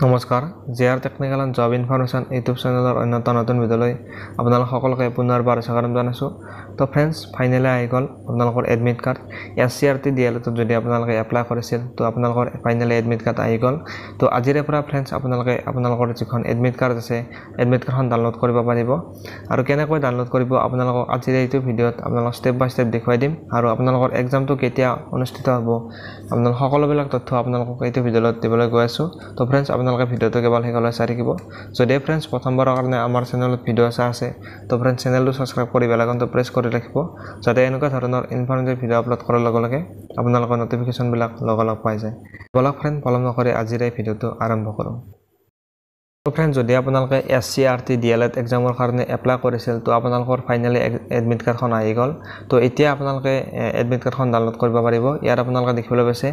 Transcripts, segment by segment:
নমস্কাৰ JR technical and job information YouTube চেনেলৰ অন্যতম নতুন ভিডিঅ'লৈ আপোনালোক সকলোকে পুনৰবাৰ স্বাগতম জনাইছোঁ। তো ফ্ৰেণ্ডছ, ফাইনেলি আহি গ'ল আপোনালোকৰ এডমিট কাৰ্ড। SCRT DLEত যদি আপোনালোকে এপ্লাই কৰিছিল তো আপোনালোকৰ ফাইনেলি এডমিট কাৰ্ড আহি গ'ল। তো আজিৰে পৰা ফ্ৰেণ্ডছ আপোনালোকে আপোনালোকৰ যিখন এডমিট কাৰ্ড আছে এডমিট কাৰ্ডখন ডাউনলোড কৰিব পাৰিব। আৰু কেনেকৈ ডাউনলোড কৰিব আপোনালোকক আজিৰ এইটো ভিডিঅ'ত আপোনালোক ষ্টেপ বাই ষ্টেপ দেখুৱাই দিম। আৰু আপোনালোকৰ এক্সামটো কেতিয়া অনুষ্ঠিত হ'ব আপোনালোক সকলোবিলাক তথ্য আপোনালোকক এইটো ভিডিঅ'ত দিবলৈ গৈ আছোঁ। তো ফ্ৰেণ্ডছ আপোনালোকে ভিডিঅ'টো কেৱল শেষলৈ চাই থাকিব। যদি ফ্ৰেণ্ডছ প্ৰথমবাৰৰ কাৰণে আমাৰ চেনেলত ভিডিঅ' চাই আছে তো ফ্ৰেণ্ডছ চেনেলটো ছাবস্ক্ৰাইব কৰি বেল আইকনটো প্ৰেছ কৰি ৰাখিব, যাতে এনেকুৱা ধৰণৰ ইনফৰমেটিভ ভিডিঅ' আপলোড কৰাৰ লগে লগে আপোনালোকৰ নটিফিকেশ্যনবিলাক লগালগ পাই যায়। বলক ফ্ৰেণ্ড, পলম নকৰি আজিৰ এই ভিডিঅ'টো আৰম্ভ কৰোঁ। তো ফ্ৰেণ্ডছ, যদি আপোনালোকে SCRT DLEত এক্সামৰ কাৰণে এপ্লাই কৰিছিল তো আপোনালোকৰ ফাইনেলি এডমিট কাৰ্ডখন আহি গ'ল। তো এতিয়া আপোনালোকে এডমিট কাৰ্ডখন ডাউনলোড কৰিব পাৰিব। ইয়াত আপোনালোকে দেখিবলৈ পাইছে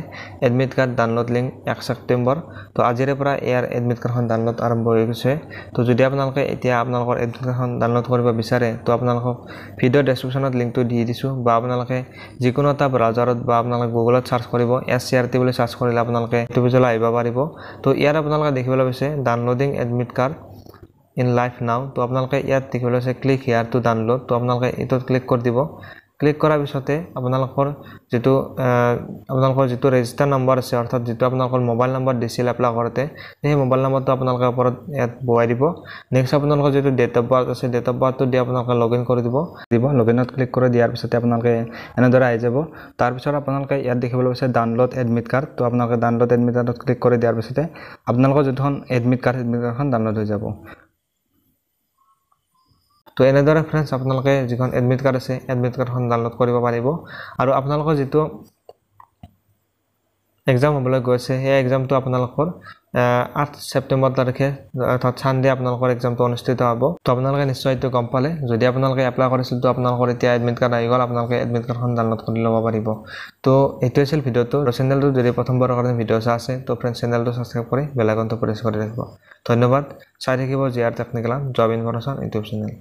admit card download link 1 September. তো আজিৰে পৰা ইয়াৰ এডমিট কাৰ্ডখন ডাউনলোড আৰম্ভ হৈ গৈছে। তো যদি আপোনালোকে এতিয়া আপোনালোকৰ এডমিট কাৰ্ডখন ডাউনলোড কৰিব বিচাৰে তো আপোনালোকক ভিডিঅ' ডেছক্ৰিপশ্যনত লিংকটো দি দিছোঁ, বা আপোনালোকে যিকোনো এটা ব্ৰাউজাৰত বা আপোনালোকে গুগলত চাৰ্চ কৰিব, SCRT বুলি চাৰ্চ কৰিলে আপোনালোকে এইটো পেজলৈ আহিব পাৰিব। তো ইয়াত আপোনালোকে দেখিবলৈ পাইছে downloading admit card in live নাও। তো আপোনালোকে ইয়াত দেখিবলৈ পাইছে ক্লিক হিয়াৰ টু ডাউনলোড। তো আপোনালোকে এইটোত ক্লিক কৰি দিব। ক্লিক কৰাৰ পিছতে আপোনালোকৰ যিটো ৰেজিষ্টাৰ নম্বৰ আছে, অৰ্থাৎ যিটো আপোনালোকৰ মোবাইল নম্বৰ দিছিল এপ্লাই কৰোঁতে, সেই মোবাইল নম্বৰটো আপোনালোকে ওপৰত ইয়াত বহুৱাই দিব। নেক্সট আপোনালোকৰ যিটো ডেট অফ বাৰ্থ আছে ডেট অফ বাৰ্থটো দি আপোনালোকে লগ ইন কৰি দিব। লগ ইনত ক্লিক কৰি দিয়াৰ পিছতে আপোনালোকে এনেদৰে আহি যাব। তাৰপিছত আপোনালোকে ইয়াত দেখিবলৈ পাইছে ডাউনলোড এডমিট কাৰ্ড। তো আপোনালোকে ডাউনলোড এডমিট কাৰ্ডত ক্লিক কৰি দিয়াৰ পিছতে আপোনালোকৰ যিখন এডমিট কাৰ্ডখন ডাউনলোড হৈ যাব। তো এনেদৰে ফ্ৰেণ্ডছ আপোনালোকে যিখন এডমিট কাৰ্ড আছে এডমিট কাৰ্ডখন ডাউনলোড কৰিব পাৰিব। আৰু আপোনালোকৰ যিটো এক্সাম হ'বলৈ গৈছে সেই এক্সামটো আপোনালোকৰ 8 ছেপ্টেম্বৰ তাৰিখে অৰ্থাৎ ছানডে আপোনালোকৰ এক্সামটো অনুষ্ঠিত হ'ব। তো আপোনালোকে নিশ্চয় এইটো গম পালে। যদি আপোনালোকে এপ্লাই কৰিছিল তো আপোনালোকৰ এতিয়া এডমিট কাৰ্ড আহি গ'ল, আপোনালোকে এডমিট কাৰ্ডখন ডাউনলোড কৰি ল'ব পাৰিব। তো এইটোৱে আছিল ভিডিঅ'টো। চেনেলটো যদি প্ৰথমবাৰৰ কাৰণে ভিডিঅ' চাই আছে তো ফ্ৰেণ্ডছ চেনেলটো ছাবস্ক্ৰাইব কৰি বেল আইকনটো প্ৰেছ কৰি ৰাখিব। ধন্যবাদ। চাই থাকিব JR technical and job information YouTube channel.